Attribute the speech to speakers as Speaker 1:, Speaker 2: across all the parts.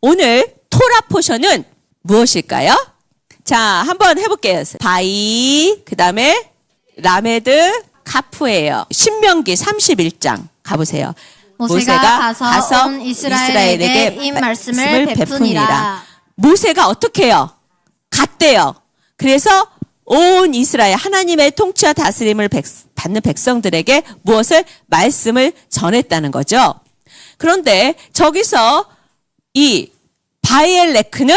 Speaker 1: 오늘 토라 포션은 무엇일까요? 자, 한번 해볼게요. 바이, 그 다음에 라메드, 카프예요. 신명기 31장 가보세요.
Speaker 2: 모세가 가서 온 이스라엘에게 이 말씀을 베푸니라.
Speaker 1: 모세가 어떻게 해요? 갔대요. 그래서 온 이스라엘 하나님의 통치와 다스림을 받는 백성들에게 무엇을? 말씀을 전했다는 거죠. 그런데 저기서 이 바이엘레크는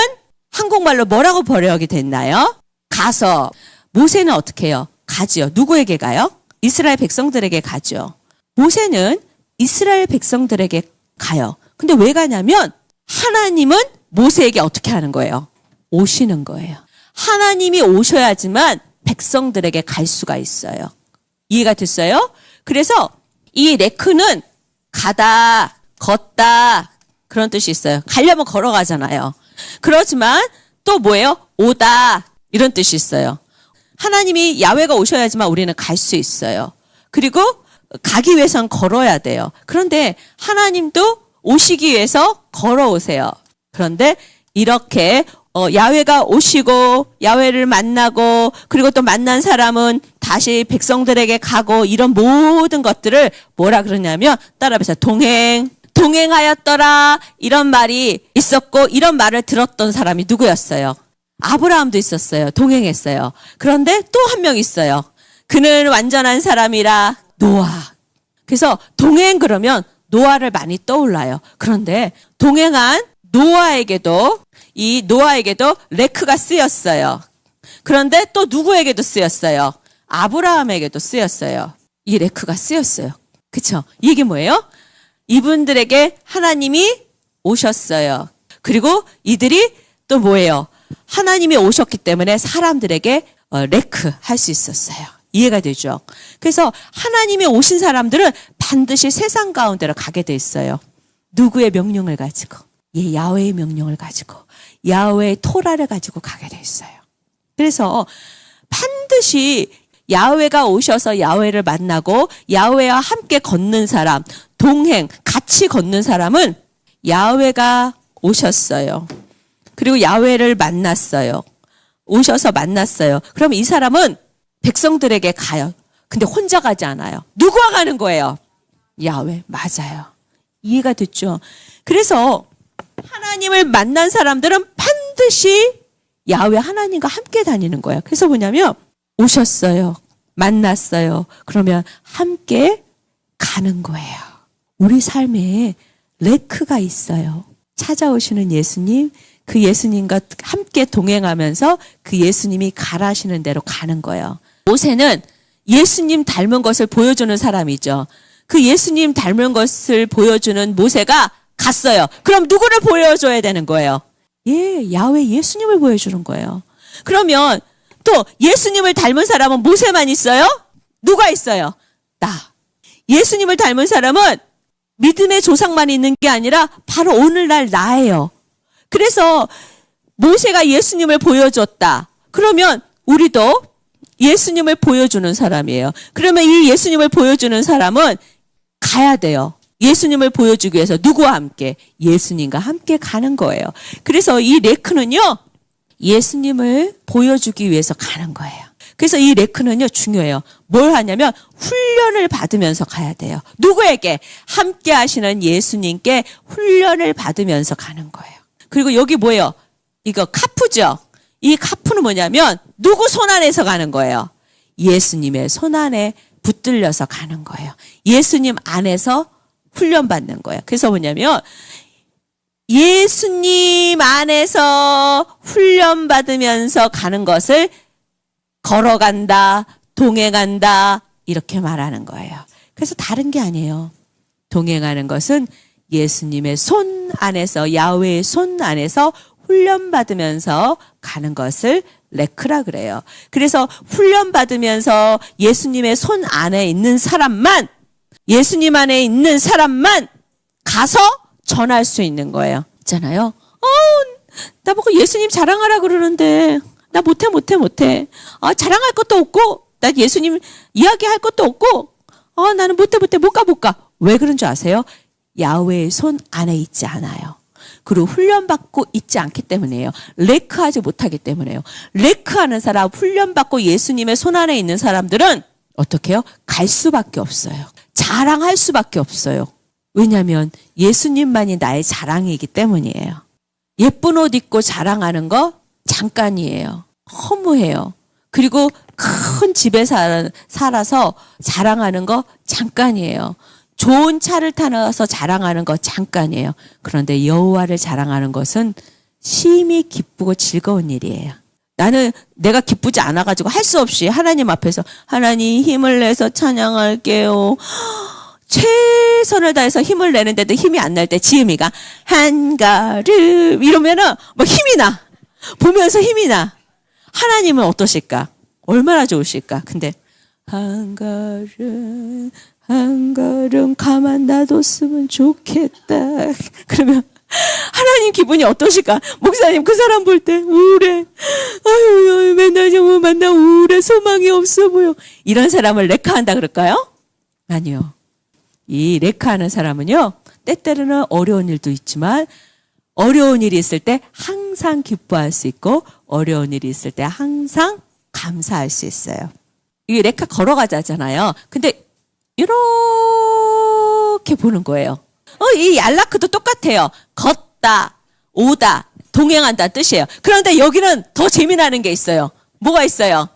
Speaker 1: 한국말로 뭐라고 번역이 됐나요? 가서. 모세는 어떻게 해요? 가지요. 누구에게 가요? 이스라엘 백성들에게 가죠. 모세는 이스라엘 백성들에게 가요. 근데 왜 가냐면 하나님은 모세에게 어떻게 하는 거예요? 오시는 거예요. 하나님이 오셔야지만 백성들에게 갈 수가 있어요. 이해가 됐어요? 그래서 이 레크는 가다, 걷다 그런 뜻이 있어요. 가려면 걸어가잖아요. 그렇지만 또 뭐예요? 오다 이런 뜻이 있어요. 하나님이 야훼가 오셔야지만 우리는 갈 수 있어요. 그리고 가기 위해서는 걸어야 돼요. 그런데 하나님도 오시기 위해서 걸어오세요. 그런데 이렇게 야훼가 오시고 야훼를 만나고 그리고 또 만난 사람은 다시 백성들에게 가고 이런 모든 것들을 뭐라 그러냐면 따라해보세요. 동행하였더라 이런 말이 있었고 이런 말을 들었던 사람이 누구였어요? 아브라함도 있었어요. 동행했어요. 그런데 또 한 명 있어요. 그는 완전한 사람이라 노아. 그래서 동행 그러면 노아를 많이 떠올라요. 그런데 동행한 노아에게도 레크가 쓰였어요. 그런데 또 누구에게도 쓰였어요? 아브라함에게도 쓰였어요. 이 레크가 쓰였어요. 그쵸? 이게 뭐예요? 이분들에게 하나님이 오셨어요. 그리고 이들이 또 뭐예요? 하나님이 오셨기 때문에 사람들에게 레크 할 수 있었어요. 이해가 되죠? 그래서 하나님이 오신 사람들은 반드시 세상 가운데로 가게 돼 있어요. 누구의 명령을 가지고? 야훼의 명령을 가지고 야훼의 토라를 가지고 가게 돼 있어요. 그래서 반드시 야훼가 오셔서 야훼를 만나고 야훼와 함께 걷는 사람, 동행, 같이 걷는 사람은 야훼가 오셨어요. 그리고 야훼를 만났어요. 오셔서 만났어요. 그럼 이 사람은 백성들에게 가요. 근데 혼자 가지 않아요. 누구와 가는 거예요? 야훼. 맞아요. 이해가 됐죠? 그래서 하나님을 만난 사람들은 반드시 야훼 하나님과 함께 다니는 거예요. 그래서 뭐냐면 오셨어요. 만났어요. 그러면 함께 가는 거예요. 우리 삶에 레크가 있어요. 찾아오시는 예수님, 그 예수님과 함께 동행하면서 그 예수님이 가라시는 대로 가는 거예요. 모세는 예수님 닮은 것을 보여주는 사람이죠. 그 예수님 닮은 것을 보여주는 모세가 갔어요. 그럼 누구를 보여줘야 되는 거예요? 야훼 예수님을 보여주는 거예요. 그러면 또 예수님을 닮은 사람은 모세만 있어요? 누가 있어요? 나. 예수님을 닮은 사람은 믿음의 조상만 있는 게 아니라 바로 오늘날 나예요. 그래서 모세가 예수님을 보여줬다. 그러면 우리도 예수님을 보여주는 사람이에요. 그러면 이 예수님을 보여주는 사람은 가야 돼요. 예수님을 보여주기 위해서 누구와 함께? 예수님과 함께 가는 거예요. 그래서 이 레크는요, 예수님을 보여주기 위해서 가는 거예요. 그래서 이 레크는요, 중요해요. 뭘 하냐면 훈련을 받으면서 가야 돼요. 누구에게? 함께 하시는 예수님께 훈련을 받으면서 가는 거예요. 그리고 여기 뭐예요? 이거 카프죠? 이 카프는 뭐냐면 누구 손 안에서 가는 거예요? 예수님의 손 안에 붙들려서 가는 거예요. 예수님 안에서 훈련받는 거예요. 그래서 뭐냐면 예수님 안에서 훈련받으면서 가는 것을 걸어간다, 동행한다 이렇게 말하는 거예요. 그래서 다른 게 아니에요. 동행하는 것은 예수님의 손 안에서, 야훼의 손 안에서 훈련받으면서 가는 것을 레크라 그래요. 그래서 훈련받으면서 예수님의 손 안에 있는 사람만, 예수님 안에 있는 사람만 가서 전할 수 있는 거예요. 있잖아요. 나보고 예수님 자랑하라 그러는데 나 못해. 자랑할 것도 없고 나 예수님 이야기할 것도 없고 나는 못해 못 가. 왜 그런 줄 아세요? 야훼의 손 안에 있지 않아요. 그리고 훈련받고 있지 않기 때문이에요. 레크하지 못하기 때문에요. 레크하는 사람, 훈련받고 예수님의 손안에 있는 사람들은 어떻게 해요? 갈 수밖에 없어요. 자랑할 수밖에 없어요. 왜냐하면 예수님만이 나의 자랑이기 때문이에요. 예쁜 옷 입고 자랑하는 거 잠깐이에요. 허무해요. 그리고 큰 집에 살아서 자랑하는 거 잠깐이에요. 좋은 차를 타서 자랑하는 거 잠깐이에요. 그런데 여호와를 자랑하는 것은 심히 기쁘고 즐거운 일이에요. 나는 내가 기쁘지 않아가지고 할 수 없이 하나님 앞에서 하나님 힘을 내서 찬양할게요. 최선을 다해서 힘을 내는데도 힘이 안 날 때 지음이가 한가름 이러면은 뭐 힘이 나. 보면서 힘이 나. 하나님은 어떠실까? 얼마나 좋으실까? 근데 한 걸음 가만 놔뒀으면 좋겠다. 그러면 하나님 기분이 어떠실까? 목사님 그 사람 볼 때 우울해. 아유 맨날 좀 만나 우울해. 소망이 없어 보여. 이런 사람을 레카한다 그럴까요? 아니요. 이 레카하는 사람은요. 때때로는 어려운 일도 있지만 어려운 일이 있을 때 항상 기뻐할 수 있고 어려운 일이 있을 때 항상 감사할 수 있어요. 이게 레카 걸어가자잖아요. 근데 이렇게 보는 거예요. 이 얄라크도 똑같아요. 걷다, 오다, 동행한다는 뜻이에요. 그런데 여기는 더 재미나는 게 있어요. 뭐가 있어요?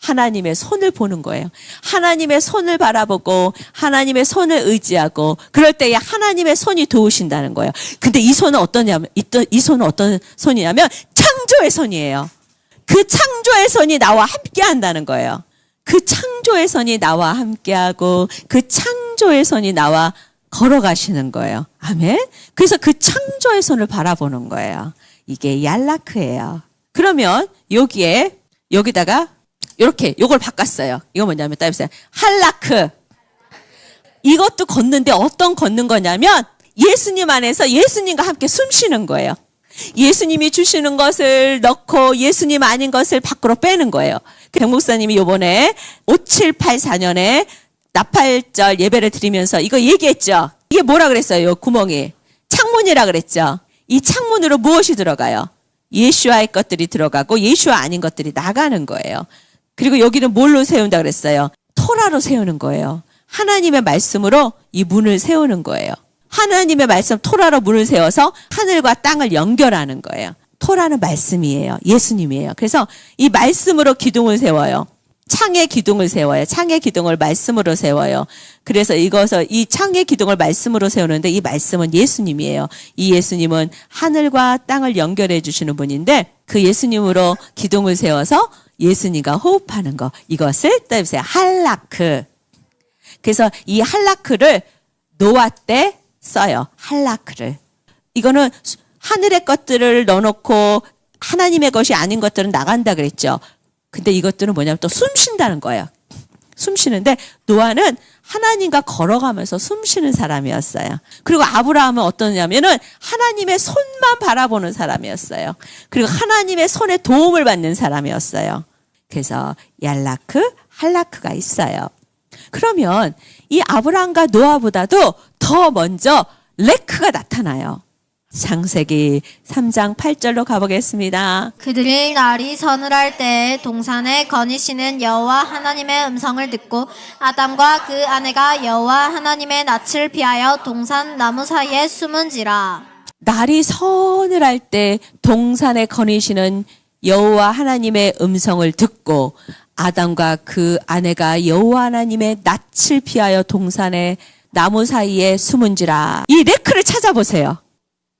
Speaker 1: 하나님의 손을 보는 거예요. 하나님의 손을 바라보고 하나님의 손을 의지하고 그럴 때에 하나님의 손이 도우신다는 거예요. 근데 이 손은 이 손은 어떤 손이냐면 창조의 손이에요. 그 창조의 손이 나와 함께 한다는 거예요. 그 창조의 손이 나와 함께하고 그 창조의 손이 나와 걸어가시는 거예요. 아멘. 그래서 그 창조의 손을 바라보는 거예요. 이게 얄라크예요. 그러면 여기다가 이렇게 요걸 바꿨어요. 이거 뭐냐면 따라해보세요. 할라크. 이것도 걷는데 어떤 걷는 거냐면 예수님 안에서 예수님과 함께 숨 쉬는 거예요. 예수님이 주시는 것을 넣고 예수님 아닌 것을 밖으로 빼는 거예요. 백 목사님이 요번에 5784년에 나팔절 예배를 드리면서 이거 얘기했죠. 이게 뭐라 그랬어요? 요 구멍이. 창문이라 그랬죠. 이 창문으로 무엇이 들어가요? 예수와의 것들이 들어가고 예수와 아닌 것들이 나가는 거예요. 그리고 여기는 뭘로 세운다 그랬어요? 토라로 세우는 거예요. 하나님의 말씀으로 이 문을 세우는 거예요. 하나님의 말씀 토라로 문을 세워서 하늘과 땅을 연결하는 거예요. 토라는 말씀이에요. 예수님이에요. 그래서 이 말씀으로 기둥을 세워요. 창의 기둥을 세워요. 창의 기둥을 말씀으로 세워요. 그래서 이 창의 기둥을 말씀으로 세우는데 이 말씀은 예수님이에요. 이 예수님은 하늘과 땅을 연결해 주시는 분인데 그 예수님으로 기둥을 세워서 예수님과 호흡하는 거. 이것을 따라해보세요. 할라크. 그래서 이 할라크를 노아 때 써요. 할라크를. 이거는 하늘의 것들을 넣어놓고 하나님의 것이 아닌 것들은 나간다 그랬죠. 근데 이것들은 뭐냐면 또 숨 쉰다는 거예요. 숨 쉬는데 노아는 하나님과 걸어가면서 숨 쉬는 사람이었어요. 그리고 아브라함은 어떠냐면은 하나님의 손만 바라보는 사람이었어요. 그리고 하나님의 손에 도움을 받는 사람이었어요. 그래서 얄라크, 할라크가 있어요. 그러면 이 아브라함과 노아보다도 더 먼저 레크가 나타나요. 창세기 3장 8절로 가보겠습니다.
Speaker 2: 그들이 날이 서늘할 때에 동산에 거니시는 여호와 하나님의 음성을 듣고 아담과 그 아내가 여호와 하나님의 낯을 피하여 동산 나무 사이에 숨은지라.
Speaker 1: 날이 서늘할 때 동산에 거니시는 여호와 하나님의 음성을 듣고 아담과 그 아내가 여호와 하나님의 낯을 피하여 동산의 나무 사이에 숨은지라. 이 레크를 찾아보세요.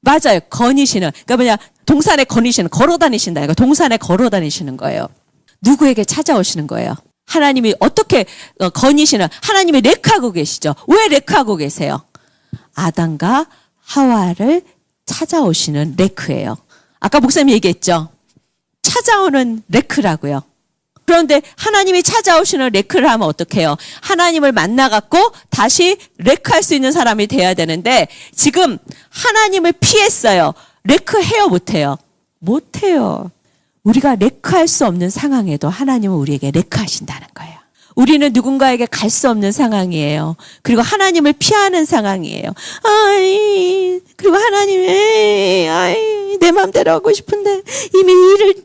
Speaker 1: 맞아요. 거니시는. 그러니까 뭐냐, 동산에 거니시는, 걸어 다니신다. 그러니까 동산에 걸어 다니시는 거예요. 누구에게 찾아오시는 거예요? 하나님이 어떻게 거니시는, 하나님이 레크하고 계시죠. 왜 레크하고 계세요? 아담과 하와를 찾아오시는 레크예요. 아까 목사님이 얘기했죠. 찾아오는 레크라고요. 그런데 하나님이 찾아오시는 레크를 하면 어떡해요? 하나님을 만나갖고 다시 레크할 수 있는 사람이 돼야 되는데 지금 하나님을 피했어요. 레크해요? 못해요? 못해요. 우리가 레크할 수 없는 상황에도 하나님은 우리에게 레크하신다는 거예요. 우리는 누군가에게 갈 수 없는 상황이에요. 그리고 하나님을 피하는 상황이에요. 그리고 하나님, 내 마음대로 하고 싶은데, 이미 일을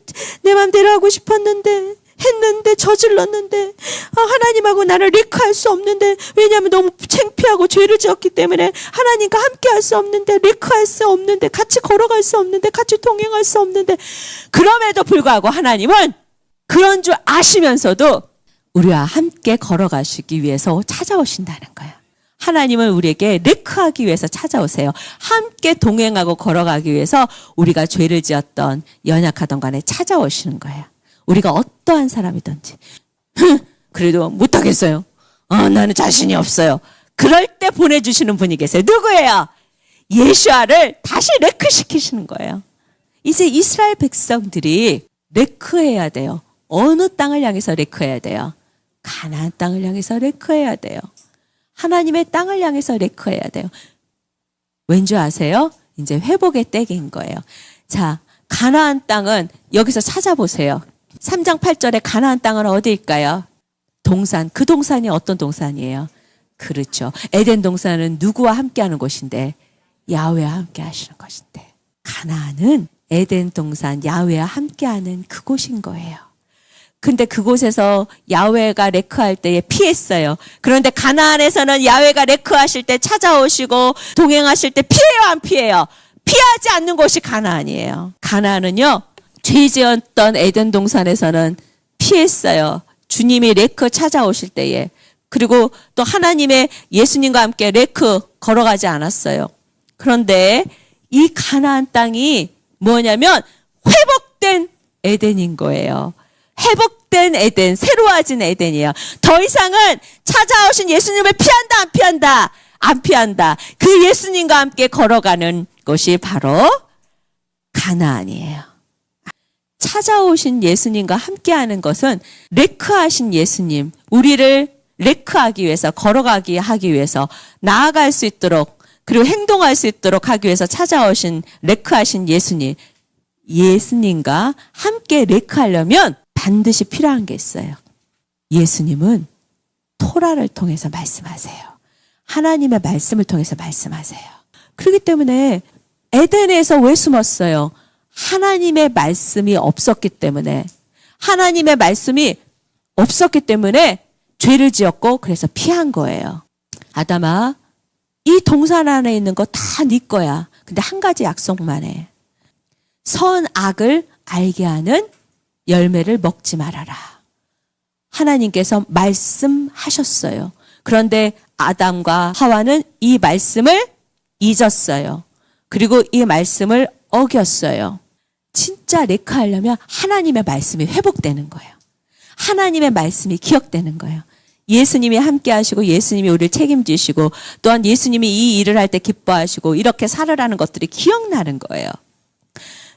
Speaker 1: 내 마음대로 하고 싶었는데, 했는데, 저질렀는데, 하나님하고 나를 리크할 수 없는데, 왜냐하면 너무 창피하고 죄를 지었기 때문에, 하나님과 함께 할 수 없는데, 리크할 수 없는데, 같이 걸어갈 수 없는데, 같이 동행할 수 없는데, 그럼에도 불구하고 하나님은 그런 줄 아시면서도 우리와 함께 걸어가시기 위해서 찾아오신다는 거예요. 하나님은 우리에게 레크하기 위해서 찾아오세요. 함께 동행하고 걸어가기 위해서 우리가 죄를 지었던 연약하던 간에 찾아오시는 거예요. 우리가 어떠한 사람이든지 그래도 못하겠어요. 나는 자신이 없어요. 그럴 때 보내주시는 분이 계세요. 누구예요? 예수아를 다시 레크시키시는 거예요. 이제 이스라엘 백성들이 레크해야 돼요. 어느 땅을 향해서 레크해야 돼요? 가나안 땅을 향해서 레크해야 돼요. 하나님의 땅을 향해서 레크해야 돼요. 왠지 아세요? 이제 회복의 때인 거예요. 자, 가나안 땅은 여기서 찾아보세요. 3장 8절에 가나안 땅은 어디일까요? 동산. 그 동산이 어떤 동산이에요? 그렇죠. 에덴 동산은 누구와 함께하는 곳인데? 야훼와 함께하시는 곳인데. 가나안은 에덴 동산 야훼와 함께하는 그곳인 거예요. 근데 그곳에서 야훼가 레크할 때에 피했어요. 그런데 가나안에서는 야훼가 레크하실 때 찾아오시고 동행하실 때 피해요, 안 피해요? 피하지 않는 곳이 가나안이에요. 가나안은요, 죄 지었던 에덴 동산에서는 피했어요. 주님이 레크 찾아오실 때에. 그리고 또 하나님의 예수님과 함께 레크 걸어가지 않았어요. 그런데 이 가나안 땅이 뭐냐면 회복된 에덴인 거예요. 회복된 에덴, 새로워진 에덴이에요. 더 이상은 찾아오신 예수님을 피한다, 안 피한다? 안 피한다. 그 예수님과 함께 걸어가는 곳이 바로 가나안이에요. 찾아오신 예수님과 함께하는 것은 레크하신 예수님, 우리를 레크하기 위해서, 걸어가기 하기 위해서, 나아갈 수 있도록, 그리고 행동할 수 있도록 하기 위해서 찾아오신 레크하신 예수님, 예수님과 함께 레크하려면 반드시 필요한 게 있어요. 예수님은 토라를 통해서 말씀하세요. 하나님의 말씀을 통해서 말씀하세요. 그렇기 때문에 에덴에서 왜 숨었어요? 하나님의 말씀이 없었기 때문에, 하나님의 말씀이 없었기 때문에 죄를 지었고 그래서 피한 거예요. 아담아, 이 동산 안에 있는 거 다 네 거야. 근데 한 가지 약속만 해. 선악을 알게 하는 열매를 먹지 말아라. 하나님께서 말씀하셨어요. 그런데 아담과 하와는 이 말씀을 잊었어요. 그리고 이 말씀을 어겼어요. 진짜 레크하려면 하나님의 말씀이 회복되는 거예요. 하나님의 말씀이 기억되는 거예요. 예수님이 함께 하시고 예수님이 우리를 책임지시고 또한 예수님이 이 일을 할 때 기뻐하시고 이렇게 살으라는 것들이 기억나는 거예요.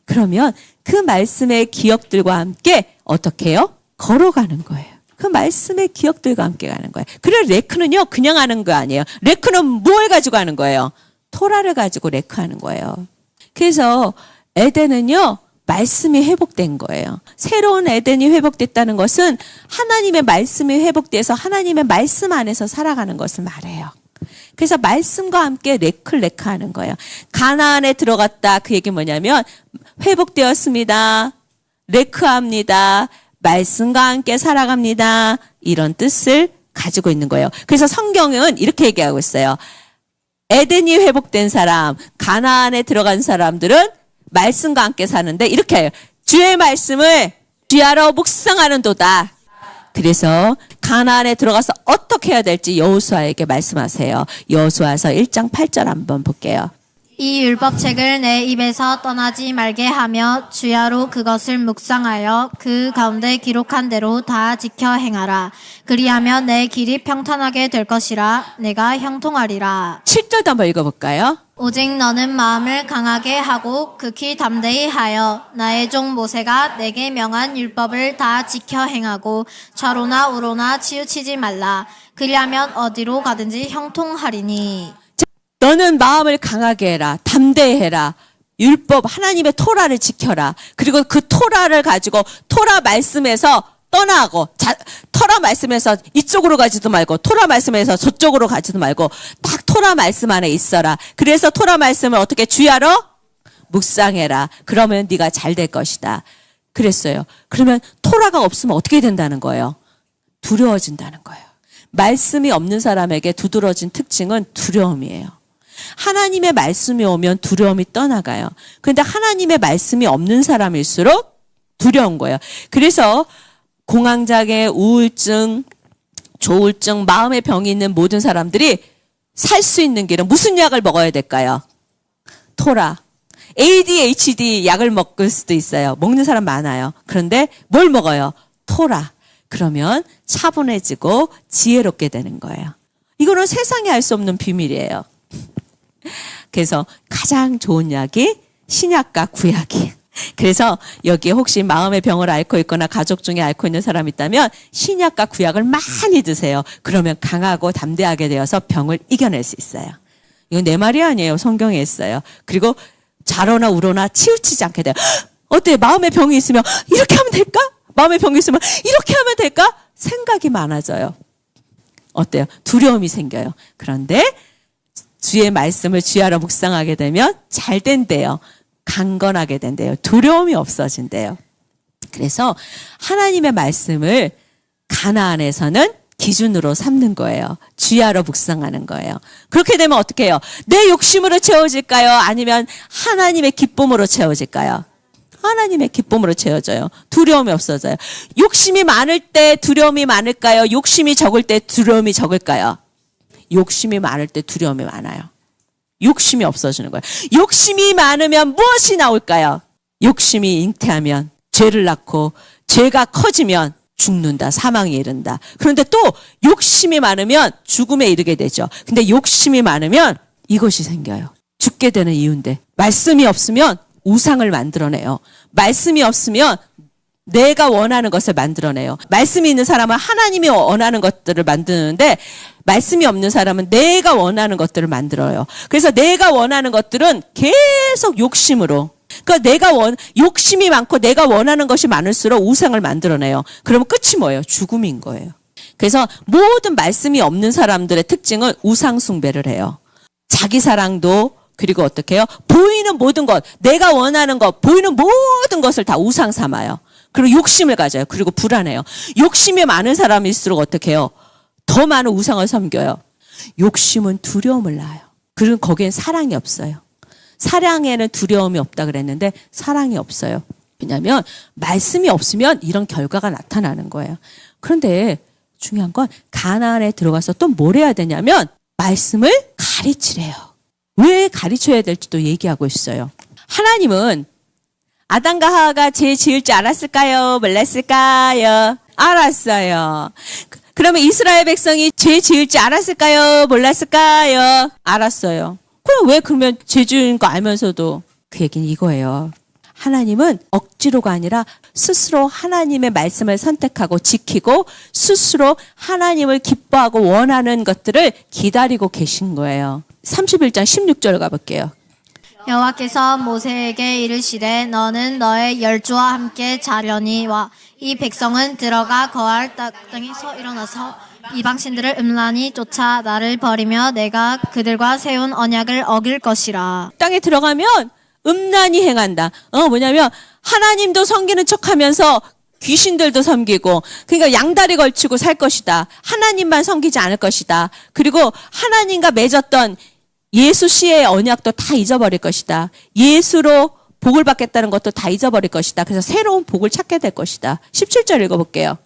Speaker 1: 그러면 그 말씀의 기억들과 함께 어떻게 해요? 걸어가는 거예요. 그 말씀의 기억들과 함께 가는 거예요. 그래서 레크는요, 그냥 하는 거 아니에요. 레크는 뭘 가지고 하는 거예요? 토라를 가지고 레크하는 거예요. 그래서 에덴은요, 말씀이 회복된 거예요. 새로운 에덴이 회복됐다는 것은 하나님의 말씀이 회복돼서 하나님의 말씀 안에서 살아가는 것을 말해요. 그래서 말씀과 함께 레크하는 거예요. 가나안에 들어갔다. 그 얘기 뭐냐면 회복되었습니다. 레크합니다. 말씀과 함께 살아갑니다. 이런 뜻을 가지고 있는 거예요. 그래서 성경은 이렇게 얘기하고 있어요. 에덴이 회복된 사람, 가나안에 들어간 사람들은 말씀과 함께 사는데 이렇게 해요. 주의 말씀을 주야로 묵상하는 도다. 그래서 가나안에 들어가서 어떻게 해야 될지 여호수아에게 말씀하세요. 여호수아서 1장 8절 한번 볼게요.
Speaker 2: 이 율법책을 내 입에서 떠나지 말게 하며 주야로 그것을 묵상하여 그 가운데 기록한 대로 다 지켜 행하라. 그리하면 내 길이 평탄하게 될 것이라. 내가 형통하리라.
Speaker 1: 7절도 한번 읽어볼까요?
Speaker 2: 오직 너는 마음을 강하게 하고 극히 담대히 하여 나의 종 모세가 내게 명한 율법을 다 지켜 행하고 좌로나 우로나 치우치지 말라. 그리하면 어디로 가든지 형통하리니.
Speaker 1: 너는 마음을 강하게 해라. 담대해라. 율법 하나님의 토라를 지켜라. 그리고 그 토라를 가지고 토라 말씀에서 떠나고 토라 말씀에서 이쪽으로 가지도 말고 토라 말씀에서 저쪽으로 가지도 말고 딱 토라 말씀 안에 있어라. 그래서 토라 말씀을 어떻게 주야로 묵상해라. 그러면 네가 잘 될 것이다. 그랬어요. 그러면 토라가 없으면 어떻게 된다는 거예요? 두려워진다는 거예요. 말씀이 없는 사람에게 두드러진 특징은 두려움이에요. 하나님의 말씀이 오면 두려움이 떠나가요. 그런데 하나님의 말씀이 없는 사람일수록 두려운 거예요. 그래서 공황장애, 우울증, 조울증, 마음의 병이 있는 모든 사람들이 살 수 있는 길은 무슨 약을 먹어야 될까요? 토라. ADHD 약을 먹을 수도 있어요. 먹는 사람 많아요. 그런데 뭘 먹어요? 토라. 그러면 차분해지고 지혜롭게 되는 거예요. 이거는 세상에 알 수 없는 비밀이에요. 그래서 가장 좋은 약이 신약과 구약이. 그래서 여기에 혹시 마음의 병을 앓고 있거나 가족 중에 앓고 있는 사람이 있다면 신약과 구약을 많이 드세요. 그러면 강하고 담대하게 되어서 병을 이겨낼 수 있어요. 이건 내 말이 아니에요. 성경에 있어요. 그리고 자로나 우로나 치우치지 않게 돼요. 어때요? 마음의 병이 있으면 이렇게 하면 될까? 마음의 병이 있으면 이렇게 하면 될까? 생각이 많아져요. 어때요? 두려움이 생겨요. 그런데 주의 말씀을 주야로 묵상하게 되면 잘 된대요. 강건하게 된대요. 두려움이 없어진대요. 그래서 하나님의 말씀을 가나안에서는 기준으로 삼는 거예요. 주야로 묵상하는 거예요. 그렇게 되면 어떻게 해요? 내 욕심으로 채워질까요? 아니면 하나님의 기쁨으로 채워질까요? 하나님의 기쁨으로 채워져요. 두려움이 없어져요. 욕심이 많을 때 두려움이 많을까요? 욕심이 적을 때 두려움이 적을까요? 욕심이 많을 때 두려움이 많아요. 욕심이 없어지는 거예요. 욕심이 많으면 무엇이 나올까요? 욕심이 잉태하면 죄를 낳고 죄가 커지면 죽는다. 사망에 이른다. 그런데 또 욕심이 많으면 죽음에 이르게 되죠. 근데 욕심이 많으면 이것이 생겨요. 죽게 되는 이유인데 말씀이 없으면 우상을 만들어내요. 말씀이 없으면 내가 원하는 것을 만들어내요. 말씀이 있는 사람은 하나님이 원하는 것들을 만드는데 말씀이 없는 사람은 내가 원하는 것들을 만들어요. 그래서 내가 원하는 것들은 계속 욕심으로. 그러니까 욕심이 많고 내가 원하는 것이 많을수록 우상을 만들어내요. 그러면 끝이 뭐예요? 죽음인 거예요. 그래서 모든 말씀이 없는 사람들의 특징은 우상 숭배를 해요. 자기 사랑도 그리고 어떻게 해요? 보이는 모든 것, 내가 원하는 것, 보이는 모든 것을 다 우상 삼아요. 그리고 욕심을 가져요. 그리고 불안해요. 욕심이 많은 사람일수록 어떻게 해요? 더 많은 우상을 섬겨요. 욕심은 두려움을 낳아요. 그리고 거기엔 사랑이 없어요. 사랑에는 두려움이 없다 그랬는데 사랑이 없어요. 왜냐하면 말씀이 없으면 이런 결과가 나타나는 거예요. 그런데 중요한 건 가나안에 들어가서 또 뭘 해야 되냐면 말씀을 가르치래요. 왜 가르쳐야 될지도 얘기하고 있어요. 하나님은 아담과 하와가 죄 지을 줄 알았을까요? 몰랐을까요? 알았어요. 그러면 이스라엘 백성이 죄 지을 줄 알았을까요? 몰랐을까요? 알았어요. 그럼 왜 그러면 죄 지은 거 알면서도 그 얘기는 이거예요. 하나님은 억지로가 아니라 스스로 하나님의 말씀을 선택하고 지키고 스스로 하나님을 기뻐하고 원하는 것들을 기다리고 계신 거예요. 31장 16절 가볼게요.
Speaker 2: 여호와께서 모세에게 이르시되 너는 너의 열조와 함께 자려니와 이 백성은 들어가 거할 땅에서 일어나서 이방신들을 음란히 쫓아 나를 버리며 내가 그들과 세운 언약을 어길 것이라.
Speaker 1: 땅에 들어가면 음란히 행한다. 뭐냐면 하나님도 섬기는 척하면서 귀신들도 섬기고 그러니까 양다리 걸치고 살 것이다. 하나님만 섬기지 않을 것이다. 그리고 하나님과 맺었던 예수 씨의 언약도 다 잊어버릴 것이다. 예수로 복을 받겠다는 것도 다 잊어버릴 것이다. 그래서 새로운 복을 찾게 될 것이다. 17절 읽어볼게요.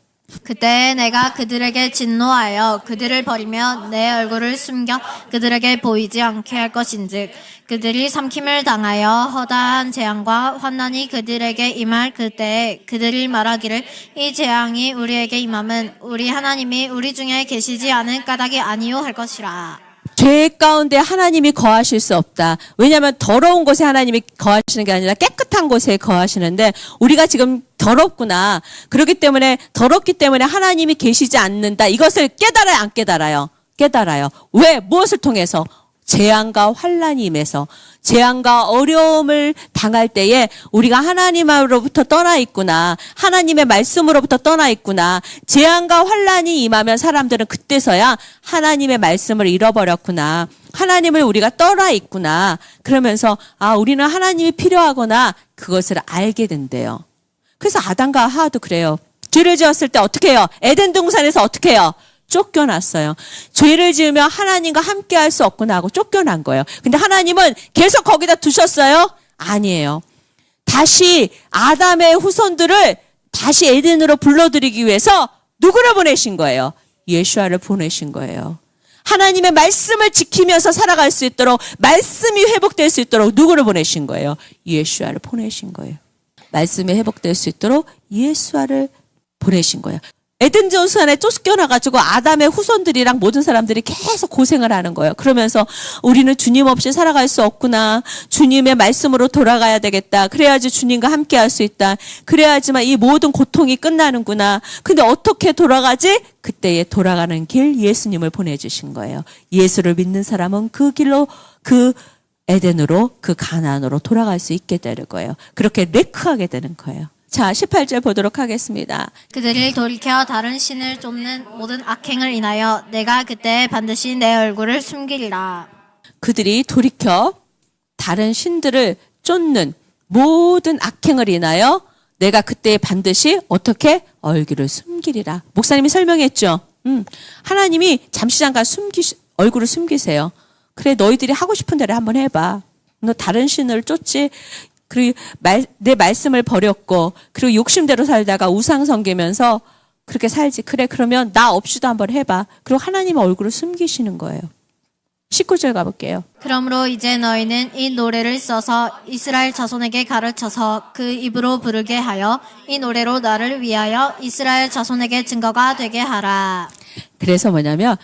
Speaker 2: 그때 내가 그들에게 진노하여 그들을 버리며 내 얼굴을 숨겨 그들에게 보이지 않게 할 것인즉 그들이 삼킴을 당하여 허다한 재앙과 환난이 그들에게 임할 그때에 그들이 말하기를 이 재앙이 우리에게 임함은 우리 하나님이 우리 중에 계시지 않은 까닭이 아니요 할 것이라.
Speaker 1: 죄 가운데 하나님이 거하실 수 없다. 왜냐하면 더러운 곳에 하나님이 거하시는 게 아니라 깨끗한 곳에 거하시는데 우리가 지금 더럽구나. 그렇기 때문에 더럽기 때문에 하나님이 계시지 않는다. 이것을 깨달아요, 안 깨달아요? 깨달아요. 왜? 무엇을 통해서? 재앙과 환난이 임해서 재앙과 어려움을 당할 때에 우리가 하나님으로부터 떠나 있구나. 하나님의 말씀으로부터 떠나 있구나. 재앙과 환난이 임하면 사람들은 그때서야 하나님의 말씀을 잃어버렸구나. 하나님을 우리가 떠나 있구나. 그러면서 우리는 하나님이 필요하구나. 그것을 알게 된대요. 그래서 아담과 하와도 그래요. 죄를 지었을 때 어떻게 해요? 에덴 동산에서 어떻게 해요? 쫓겨났어요. 죄를 지으면 하나님과 함께 할 수 없구나 하고 쫓겨난 거예요. 근데 하나님은 계속 거기다 두셨어요? 아니에요. 다시 아담의 후손들을 다시 에덴으로 불러들이기 위해서 누구를 보내신 거예요? 예수아를 보내신 거예요. 하나님의 말씀을 지키면서 살아갈 수 있도록, 말씀이 회복될 수 있도록 누구를 보내신 거예요? 예수아를 보내신 거예요. 말씀이 회복될 수 있도록 예수아를 보내신 거예요. 에덴 동산에 쫓겨나가지고 아담의 후손들이랑 모든 사람들이 계속 고생을 하는 거예요. 그러면서 우리는 주님 없이 살아갈 수 없구나. 주님의 말씀으로 돌아가야 되겠다. 그래야지 주님과 함께 할 수 있다. 그래야지만 이 모든 고통이 끝나는구나. 근데 어떻게 돌아가지? 그때에 돌아가는 길 예수님을 보내주신 거예요. 예수를 믿는 사람은 그 길로, 그 에덴으로, 그 가나안으로 돌아갈 수 있게 되는 거예요. 그렇게 레크하게 되는 거예요. 자, 18절 보도록 하겠습니다.
Speaker 2: 그들을 돌이켜 다른 신을 쫓는 모든 악행을 인하여 내가 그때 반드시 내 얼굴을 숨기리라.
Speaker 1: 그들이 돌이켜 다른 신들을 쫓는 모든 악행을 인하여 내가 그때 반드시 어떻게? 얼굴을 숨기리라. 목사님이 설명했죠. 하나님이 잠시 잠깐 얼굴을 숨기세요. 그래, 너희들이 하고 싶은 대로 한번 해봐. 너 다른 신을 쫓지. 그리고 내 말씀을 버렸고, 그리고 욕심대로 살다가 우상 섬기면서 그렇게 살지. 그래, 그러면 나 없이도 한번 해봐. 그리고 하나님의 얼굴을 숨기시는 거예요. 19절 가볼게요.
Speaker 2: 그러므로 이제 너희는 이 노래를 써서 이스라엘 자손에게 가르쳐서 그 입으로 부르게 하여 이 노래로 나를 위하여 이스라엘 자손에게 증거가 되게 하라.
Speaker 1: 그래서 뭐냐면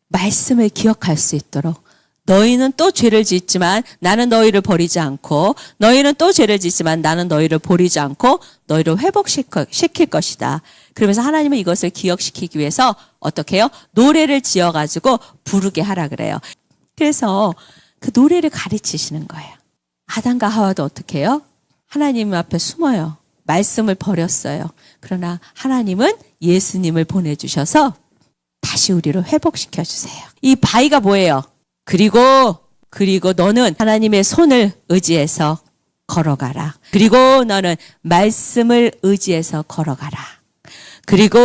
Speaker 1: 말씀을 기억할 수 있도록, 너희는 또 죄를 짓지만 나는 너희를 버리지 않고, 너희는 또 죄를 짓지만 나는 너희를 버리지 않고 너희를 회복시킬 것이다. 그러면서 하나님은 이것을 기억시키기 위해서 어떻게 해요? 노래를 지어가지고 부르게 하라 그래요. 그래서 그 노래를 가르치시는 거예요. 아담과 하와도 어떻게 해요? 하나님 앞에 숨어요. 말씀을 버렸어요. 그러나 하나님은 예수님을 보내주셔서 다시 우리를 회복시켜 주세요. 이 바위가 뭐예요? 그리고 너는 하나님의 손을 의지해서 걸어가라. 그리고 너는 말씀을 의지해서 걸어가라. 그리고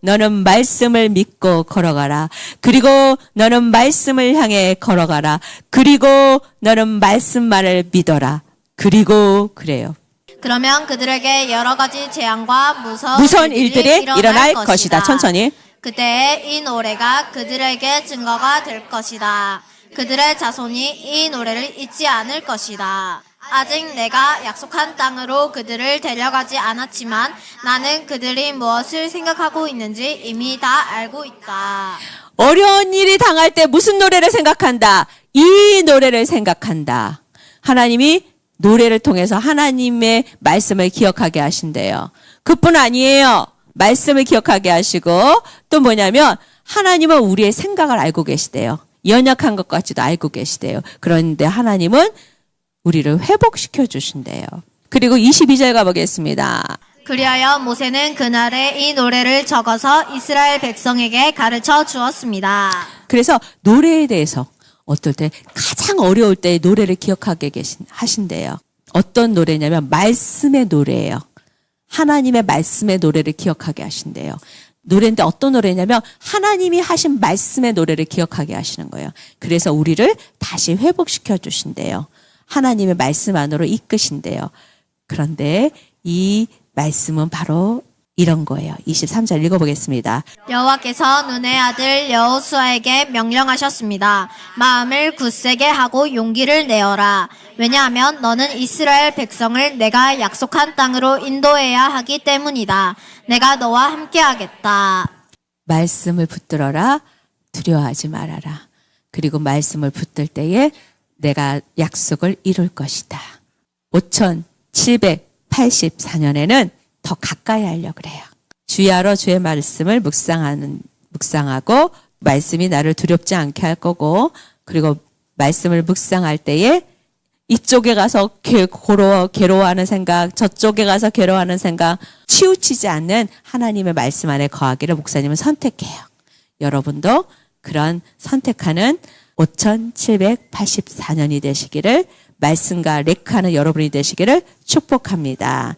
Speaker 1: 너는 말씀을 믿고 걸어가라. 그리고 너는 말씀을 향해 걸어가라. 그리고 너는 말씀만을 믿어라. 그리고 그래요.
Speaker 2: 그러면 그들에게 여러 가지 재앙과
Speaker 1: 무서운 일들이 일어날 것이다. 천천히.
Speaker 2: 그때 이 노래가 그들에게 증거가 될 것이다. 그들의 자손이 이 노래를 잊지 않을 것이다. 아직 내가 약속한 땅으로 그들을 데려가지 않았지만 나는 그들이 무엇을 생각하고 있는지 이미 다 알고 있다.
Speaker 1: 어려운 일이 당할 때 무슨 노래를 생각한다? 이 노래를 생각한다. 하나님이 노래를 통해서 하나님의 말씀을 기억하게 하신대요. 그뿐 아니에요. 말씀을 기억하게 하시고 또 뭐냐면 하나님은 우리의 생각을 알고 계시대요. 연약한 것 같지도 알고 계시대요. 그런데 하나님은 우리를 회복시켜 주신대요. 그리고 22절 가보겠습니다.
Speaker 2: 그리하여 모세는 그날에 이 노래를 적어서 이스라엘 백성에게 가르쳐 주었습니다.
Speaker 1: 그래서 노래에 대해서 어떨 때 가장 어려울 때 노래를 기억하게 하신대요. 어떤 노래냐면 말씀의 노래예요. 하나님의 말씀의 노래를 기억하게 하신대요. 노래인데 어떤 노래냐면 하나님이 하신 말씀의 노래를 기억하게 하시는 거예요. 그래서 우리를 다시 회복시켜 주신대요. 하나님의 말씀 안으로 이끄신대요. 그런데 이 말씀은 바로 이런 거예요. 23절 읽어보겠습니다.
Speaker 2: 여호와께서 눈의 아들 여호수아에게 명령하셨습니다. 마음을 굳세게 하고 용기를 내어라. 왜냐하면 너는 이스라엘 백성을 내가 약속한 땅으로 인도해야 하기 때문이다. 내가 너와 함께하겠다. 말씀을
Speaker 1: 붙들어라. 두려워하지 말아라. 그리고 말씀을 붙들 때에 내가 약속을 이룰 것이다. 5784년에는 더 가까이 하려고 그래요. 주야로 주의 말씀을 묵상하고 말씀이 나를 두렵지 않게 할 거고 그리고 말씀을 묵상할 때에 이쪽에 가서 괴로워하는 생각, 저쪽에 가서 괴로워하는 생각, 치우치지 않는 하나님의 말씀 안에 거하기를 목사님은 선택해요. 여러분도 그런 선택하는 5784년이 되시기를, 말씀과 레크하는 여러분이 되시기를 축복합니다.